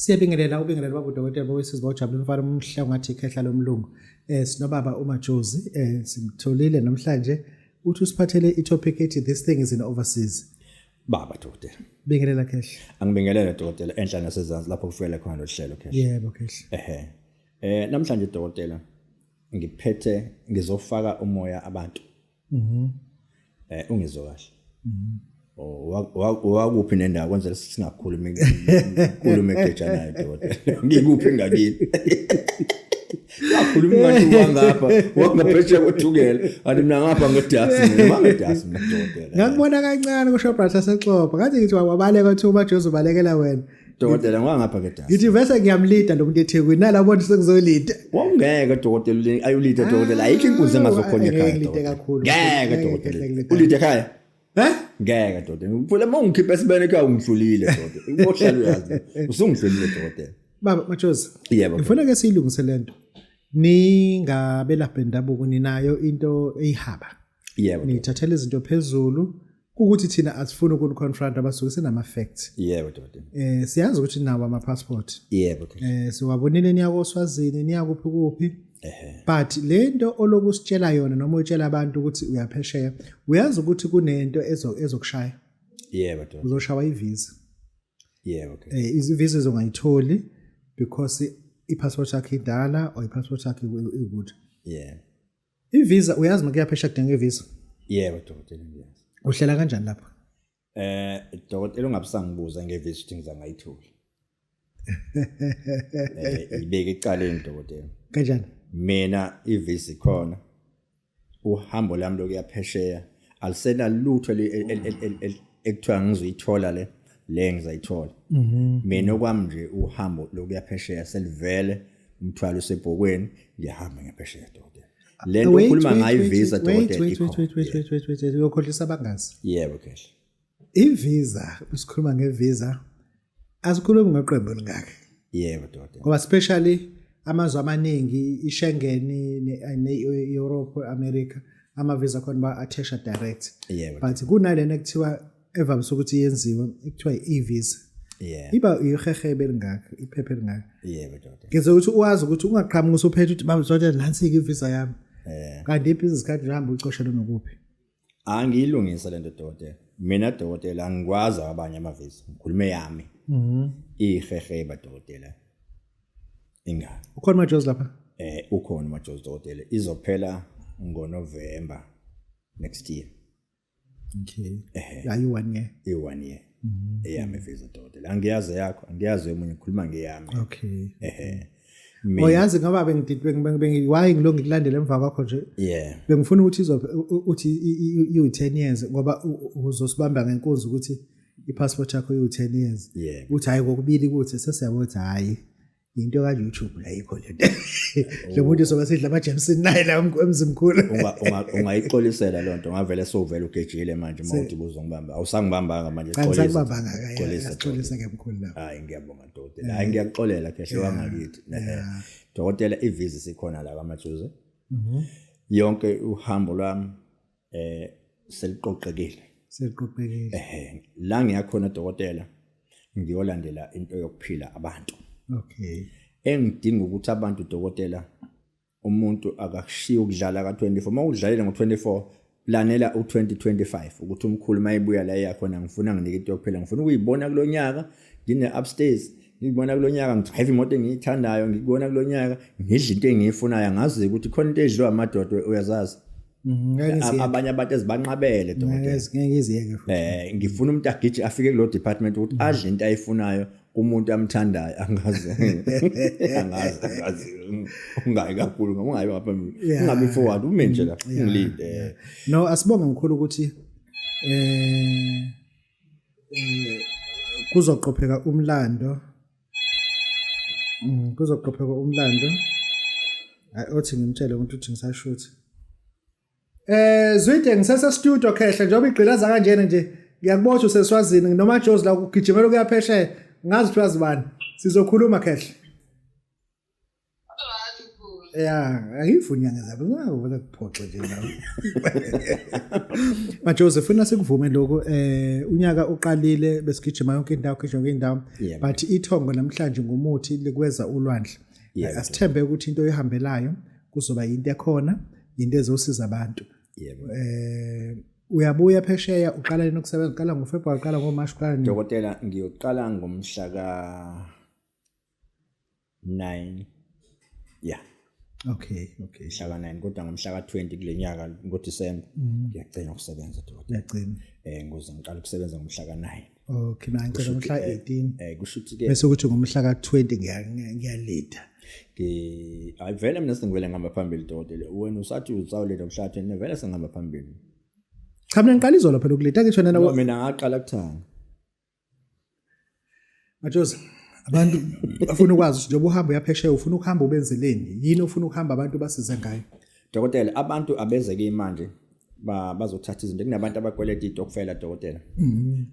Siyabingelela baba udokotela bowesizwe bawujabulile umfana omhle ongathi ikhehla lomlungu. Sinobaba uMajozi simtholile namhlanje uthi usiphathele itopic ethi this thing is in overseas. Baba dokotela. Bingelela khehla. Angibingelela dokotela enhla nasezansi lapho kufikela khona lo hlelo khehla. Yebo khehla. Namhlanje dokotela ngiphethe ngizofaka umoya abantu. Ungizwa kahle. Wakuphi nendawo kwenzela singakhulumi egejanayo dokotela. Ngikuphi ngakini. Yakhuluma ngathi wangapha wangaphesheya kothukela ani mina ngapha ngedasi ngedasi dokotela. Ngakubona kancane kusho brother sexoxa ngathi ngithi wabaleka ukuthi uMajozi ubalekela wena. Dokotela ngangapha ngedasi. Ngithi vese ngiyamlida lo muntu eThekwini nalabo nje sekuzolida. Wongeke dokotela ayulida dokotela ayikho inkunzi engazokhona ekhaya. Ngeke dokotela. Ulide ekhaya? Ngeke dokotela. Phela mawungikhipha esibene ekhaya ungidlulile dokotela. Ubohlalo uyazi. Usungidlulile dokotela. Baba Majozi. Yebo. Ngifuna ke siyilungise lento. Ningabelaphi bendabuko ninayo into eyihaba. Yebo. Nithathele izinto phezulu ukuthi thina asifuni ukuniconfront abasuke sinama facts. Yebo dokotela. Siyazi ukuthi nawo ama passport. Yebo. Siwabonile niyakoswazini niyakuphi. But lento olokusitshela yona noma utshela abantu ukuthi uyaphesheya uyazi ukuthi kunento ezokushaya. Yebo dokotela. Uzoshawa ivisa. Yebo. Izivisa zongayitholi because i-passport yakhe idala or i-passport yakhe ikude. Yeah. Ivisa uyazi makuyaphesha kudinga ivisa. Yebo dokotela ngiyazi. Uhlela kanjani lapha? Dokotela ungabisangibuza ngevisa ukuthi ngizangayitholi. Ibeke ecaleni dokotela. Kanjani? Mina ivisa ikhona. Uhambo lami lokuyaphesheya alisena lutho ekuthiwa ngizoyithola le ngizayithola. Mina okwami nje uhambo lokuyaphesheya selivele umthwalo usebhokweni ngiyahamba ngephesheya dokotela. Lento okhuluma ngayo ivisa dokotela wait uyokhohlisa abangazi. Yebo khehla. Ivisa usikhuluma ngevisa asikhulumi ngeqembu elingaka. Yebo dokotela. Ngoba especially amazwe amaningi iSchengen neEurope America amavisa khona ba athesha direct. Yebo. But kunalena ekuthiwa evamise ukuthi yenziwe ekuthiwa i-visa. Yeah. Iba ihehebe elingaka iphepha elingaka. Yebo dokotela. Ngeze ukuthi uwazi ukuthi ungaqhamuka usuphethe ukuthi baba dokotela nansi ivisa yami. Kanti ibhizinisi card uhamba ucoshela nokuphi? Angiyilungisa lento dokotela. Mina dokotela angikwazi abanye amavisa. Ngikhulume yami. Iheheba dokotela. Inga. Ukhona Majozi lapha? Ukhona Majozi dokotela. Izophela ngoNovember next year. Okay. Ayi 1 year. I1 year. Eyami visa dokotela. Angiyazi yakho, angiyazi emunye ngikhuluma ngeyami. Okay. Oyazi ngoba bengiwayi ngilongi kulandela emva kwakho nje. Yeah. Bengifuna ukuthi u10 years ngoba uzosibamba ngenkunzi ukuthi i-passport yakho u10 years. Yeah. Uthi hayi kokubili kuthi sesiyabona ukuthi hayi into ka YouTube la ikho lento. Lo muntu soba sidla ama Jameson naye la emzimkhulu. Ungayixolisela lonto ngavele sovela ugejile manje mawuthi uzongibamba. Awusangibambanga manje xolisa. Angibambanga xolisa ngemkhulu la. Hayi ngiyabonga dokotela. Hayi ngiyaxolela khehle wangakithi. Dokotela ivisa sikhona la kaMajozi. Yonke uhambo lwami seliqoqekile. Seliqoqekile. La ngiyakhona dokotela ngiyolandela into yokuphila abantu. Okay. Engidinga ukuthi abantu dokotela umuntu akashiya ukudlala ka24 mawudlalela ngo24 planela u2025 ukuthi umkhulu mayibuya la yakhona ngifuna nginike into yokuphela ngifuna ukuyibona kulonyaka ngine upstairs ngibona kulonyaka ngidrive imoto engiyithandayo ngibona kulonyaka ngidla into engiyifunayo ngazi ukuthi khona into edliwa amadodo uyazazi. Abanye abantu ezibanqabele dokotela. Ngeke iziyeke. Ngifuna umuntu agije afike kulo department ukuthi adle into ayifunayo kumuntu amthandayo angazi ungayi kakhulu ngoba ungayi ngaphambili ungabi forward ume nje la ngilinde. No asibonge ngikhulu ukuthi kuzoqopheka umlando othi ngimtshele umuntu ukuthi ngisashuthi Zwide ngisasa studio khehla njengoba igqilaza kanjena nje ngiyakubona useswazini noma Jozi la ukugijimela kuyaphesheya ngazi ukuthi wazibani sizokhuluma khehla Angifuni nyangezapho ngavula kuphoxe nje nawe. Joseph ufuna sikuvume lokho unyaka uqalile besigijima yonke indawo khishwa indawo but ithongo namhlanje ngumuthi likweza ulwandle. Asithembe ukuthi into ehambelayo kuzoba into ekhona into ezosiza abantu. Uyabuya phesheya uqala leni ukusebenza uqala ngoFebruary uqala ngoMarch uqala nini? Dokotela ngiyoqala ngomhla ka 9 Okay mhla ka 9 kodwa ngomhla ka 20 kulenyaka ngoDisemba ngiyagcina ukusebenza dokotela. Uyagcina ngoze ngiqala ukusebenza ngomhla ka 9. Okay na ngicela ngomhla 18 kusho ukuthi ke bese ukuthi ngomhla ka 20 ngiyalida. Vele mina sengivele ngihamba phambili dokotela. Wena usathi uzawuletha mhla 20 vele sengihamba phambili. Cha mina ngiqala izolo phela ukuleta ngisho nana mina ngaqala kuthanga. Majozi abantu bafuna ukwazi ukuthi njengoba uhamba uyaphesheya ufuna ukuhamba ubenzeleni yini ufuna ukuhamba abantu basize ngayo? Dokotela abantu abezeke manje bazothatha izinto kunabantu abakweleta idokufela dokotela.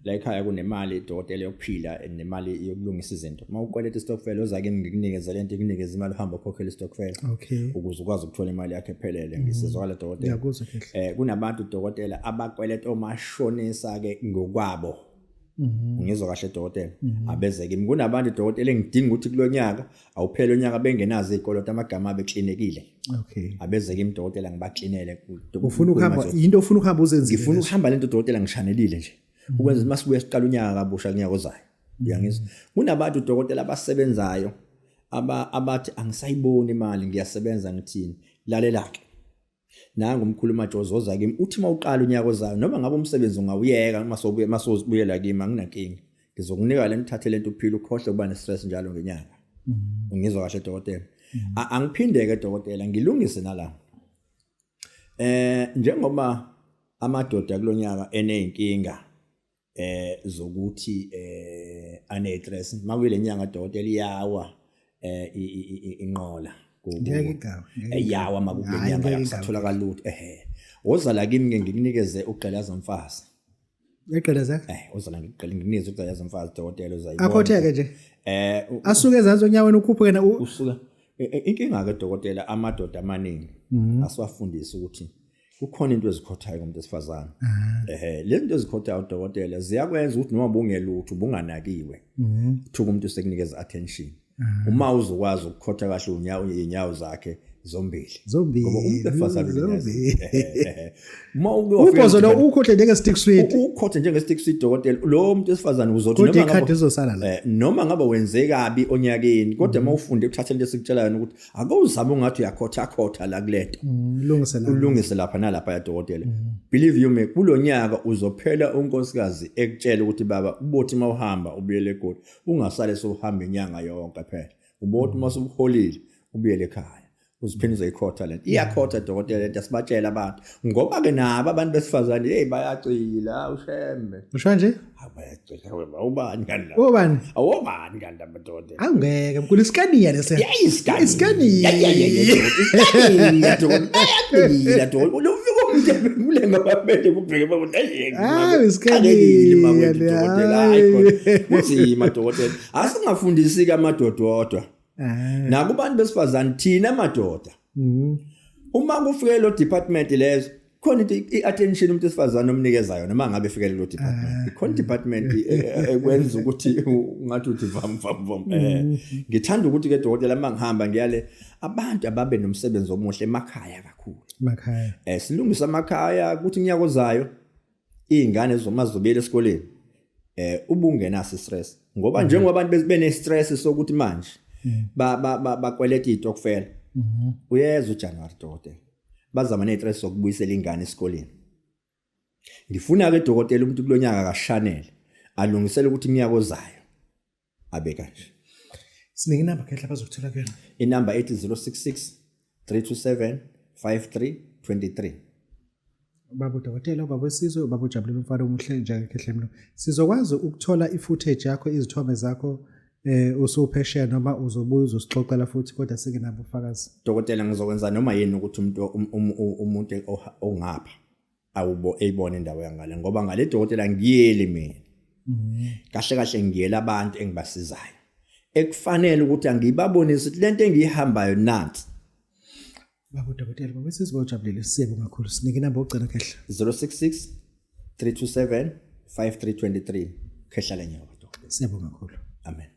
La ekhaya kunemali dokotela yokuphila nemali yokulungisa izinto. Uma ukweleta istokfela ozake ngikunikeze lento ikunikeze imali uhamba ukhokhela istokfela. Ukuze ukwazi ukuthola imali yakhe ephelele ngisizwala dokotela. Ngiyakuzwa kahle. Kunabantu dokotela abakweleta omashonisa ke ngokwabo. Ngizwa kahle dokotela abezeke kunabantu dokotela engidinga ukuthi kulonyaka awuphele onyaka bengenazo izikoloto amagama abeklinekile. Abezeke imdokotela ngibaklinele ufuna ukuhamba into ufuna ukuhamba uzenzile. Ngifuna ukuhamba lento dokotela ngishanelile nje ukwenza masibuye siqala unyaka kabusha kunyaka ozayo. Uyangizwa kunabantu dokotela abasebenzayo abathi angisayiboni imali ngiyasebenza ngithini lalelake nanga umkhuluma Jozoza kimi uthi mawuqala unyaka ozayo noma ngabe umsebenzi ungawuyeka masozibuyela kimi anginankingi ngizokunika le ngithathe lento uphila ukhohle kuba nestress njalo ngenyanga. Ungizwa kahle dokotela. Angiphindeke dokotela ngilungise nala njengoba amadoda kulonyaka eneyinkinga zokuthi anestress makuyile nyanga dokotela iyawa inqola yawa makulenyanga yakusatholakala lutho wozala kimi ke ngikunikeze uqhelaza mfazi eqhelaza wozala ngikunikeze uqhelaza mfazi dokotela uzayibona akhotheke nje asuke ezanzo nyaweni ukhuphuke na usuka inkinga ke dokotela amadoda amaningi asiwafundisa ukuthi kukhona into ezikhothayo kumuntu esifazana le zinto ezikhothayo dokotela ziyakwenza ukuthi noma bungelutho bunganakiwe uthuka umuntu usekunikeza attention uma uzokwazi ukukhotha kahle inyawo zakhe zombili ngoba umuntu efasana uma ubhozo lo ukhohle njenge stick sweet ukhothe njenge stick sweet dokotela lo muntu esifazana uzothi noma ngabe izosala la noma ngabe wenze kabi onyakeni kodwa uma ufunde ukuthatha into esikutshela yona ukuthi ake uzame ungathi uyakhotha la kulento ulungise lapha nalapha ya dokotela believe you me kulonyaka uzophela unkosikazi ekutshela ukuthi baba ubothi mawuhamba ubuyele eGoli ungasale sohamba inyanga yonke phela ubothi masubuholile ubuyele ekhaya uziphiniza ikhotha lento iyakhotha dokotela lento asibatshela abantu ngoba ke nabo abantu besifazane hey bayacila ushembe usho nje abayacila wena ubani kanti ubani awubani kanti amadodela angeke mkhulu iskaniya lese iskaniya dokotela dokotela umuntu ulenga babele kubheke babuthi hey iskaniya dokotela uthi madokotela asingafundisi ke amadoda odwa nakubantu besifazane thina madoda uma kufike lo department lezo khona i-attention umuntu esifazane omnikezayo noma ngabe efikele lo department ikhona department ekwenza ukuthi ungathi uthi vam ngithanda ukuthi ke dokotela mangihamba ngiyale abantu ababe nomsebenzi omuhle emakhaya kakhulu silungisa amakhaya ukuthi unyaka ozayo izingane zomazobele esikoleni ubungenaso stress ngoba njengoba abantu bene stress sokuthi manje bakweleta idokufela uyeza uJanuary dokotela bazama nestress sokubuyisela ingane esikoleni ngifuna ke dokotela umuntu kulonyaka kashanele alungisele ukuthi iminyaka ozayo abe kanje sinike inamba khehla bazokuthola kuyona inamba 8066 327 5323 baba dokotela baba wesizwe baba uJabulile Mfana umuhle njenge khehla mlo sizokwazi ukuthola ifootage yakho izithombe zakho usuphesheya noma uzobuya uzosixoxela futhi kodwa sike nabo ufakazi dokotela ngizokwenza noma yini ukuthi umuntu ongapha eyibone indawo yangale ngoba ngale dokotela ngiyeli mina kahle ngiyela abantu engibasizayo ekufanele ukuthi angibabonise ukuthi lento engiyihambayo nansi Baba udokotela baba sizibojabulile siyebo kakhulu sinike inamba ogcina khehla 066 327 5323 khehla lenyawo. siyebo kakhulu Amen.